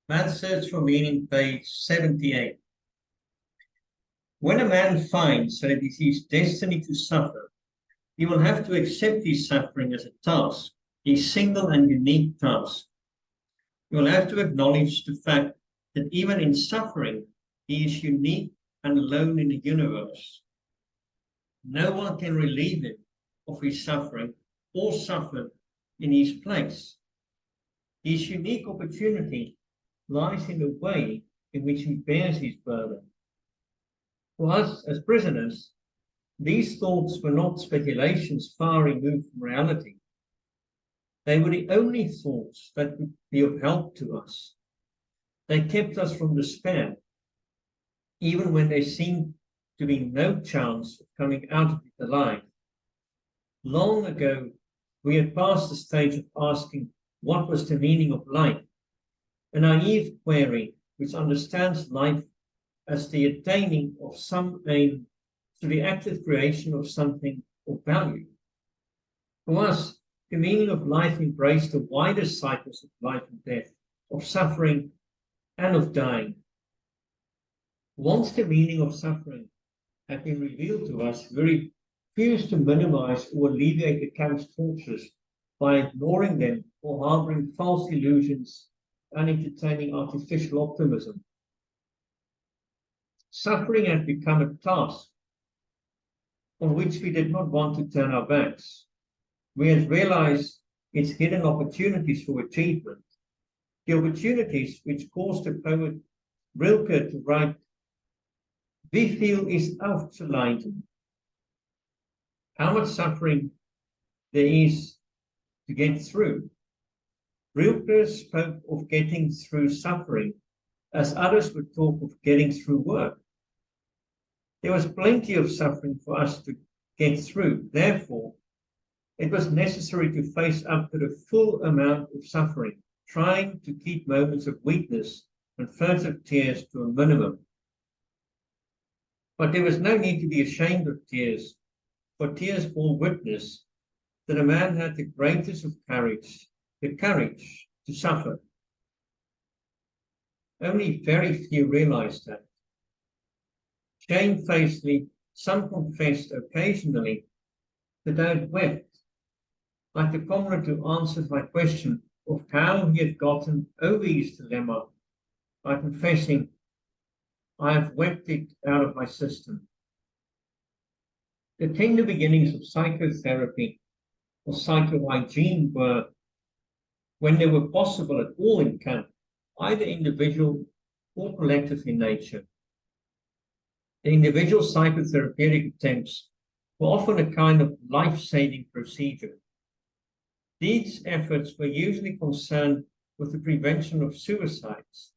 Man's Search for Meaning, page 78. When a man finds that it is his destiny to suffer, he will have to accept his suffering as a task, a single and unique task. He will have to acknowledge the fact that even in suffering, he is unique and alone in the universe. No one can relieve him of his suffering or suffer in his place. His unique opportunity lies in the way in which he bears his burden. For us as prisoners, these thoughts were not speculations far removed from reality. They were the only thoughts that could be of help to us. They kept us from despair, even when there seemed to be no chance of coming out of it alive. Long ago, we had passed the stage of asking what was the meaning of life, a naive query which understands life as the attaining of some aim to the active creation of something of value. For us, the meaning of life embraced the wider cycles of life and death, of suffering and of dying. Once the meaning of suffering had been revealed to us, we refused to minimize or alleviate the camp's tortures by ignoring them or harboring false illusions and entertaining artificial optimism. Suffering had become a task on which we did not want to turn our backs. We had realized its hidden opportunities for achievement, the opportunities which caused the poet Rilke to write, "Wie viel ist aufzuleiden?" How much suffering there is to get through. Rilke spoke of getting through suffering as others would talk of getting through work. There was plenty of suffering for us to get through. Therefore, it was necessary to face up to the full amount of suffering, trying to keep moments of weakness and furtive tears to a minimum. But there was no need to be ashamed of tears, for tears bore witness that a man had the greatest of courage, the courage to suffer. Only very few realized that. Shamefacedly, some confessed occasionally that they had wept, like the comrade who answered my question of how he had gotten over his dilemma by confessing, "I have wept it out of my system." The tender beginnings of psychotherapy or psychohygiene were, when they were possible at all in camp, either individual or collective in nature. The individual psychotherapeutic attempts were often a kind of life-saving procedure. These efforts were usually concerned with the prevention of suicides.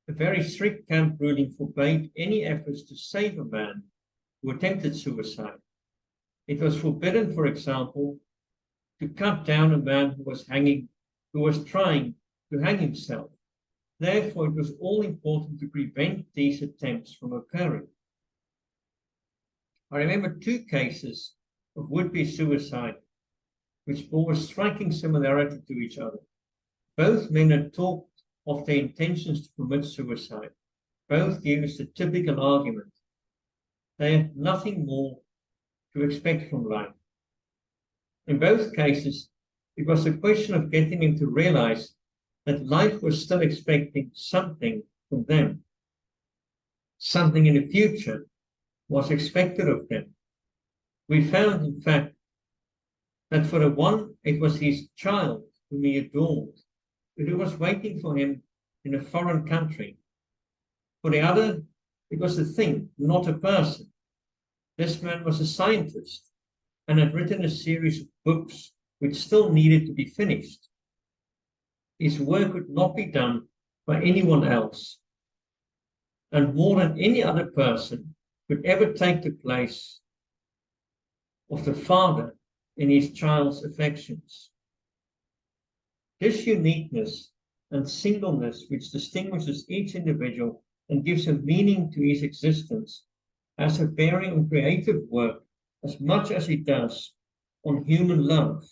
A very strict camp ruling forbade any efforts to save a man who attempted suicide. It was forbidden, for example, to cut down a man who was trying to hang himself. Therefore, it was all important to prevent these attempts from occurring. I remember two cases of would-be suicide which bore a striking similarity to each other. Both men had talked of their intentions to commit suicide. Both used the typical argument. They had nothing more to expect from life. In both cases, it was a question of getting them to realize that life was still expecting something from them. Something in the future was expected of them. We found, in fact, that for the one, it was his child whom he adored, but who was waiting for him in a foreign country. For the other, it was a thing, not a person. This man was a scientist and had written a series of books which still needed to be finished. His work could not be done by anyone else, and more than any other person could ever take the place of the father in his child's affections. This uniqueness and singleness which distinguishes each individual and gives a meaning to his existence has a bearing on creative work as much as it does on human love.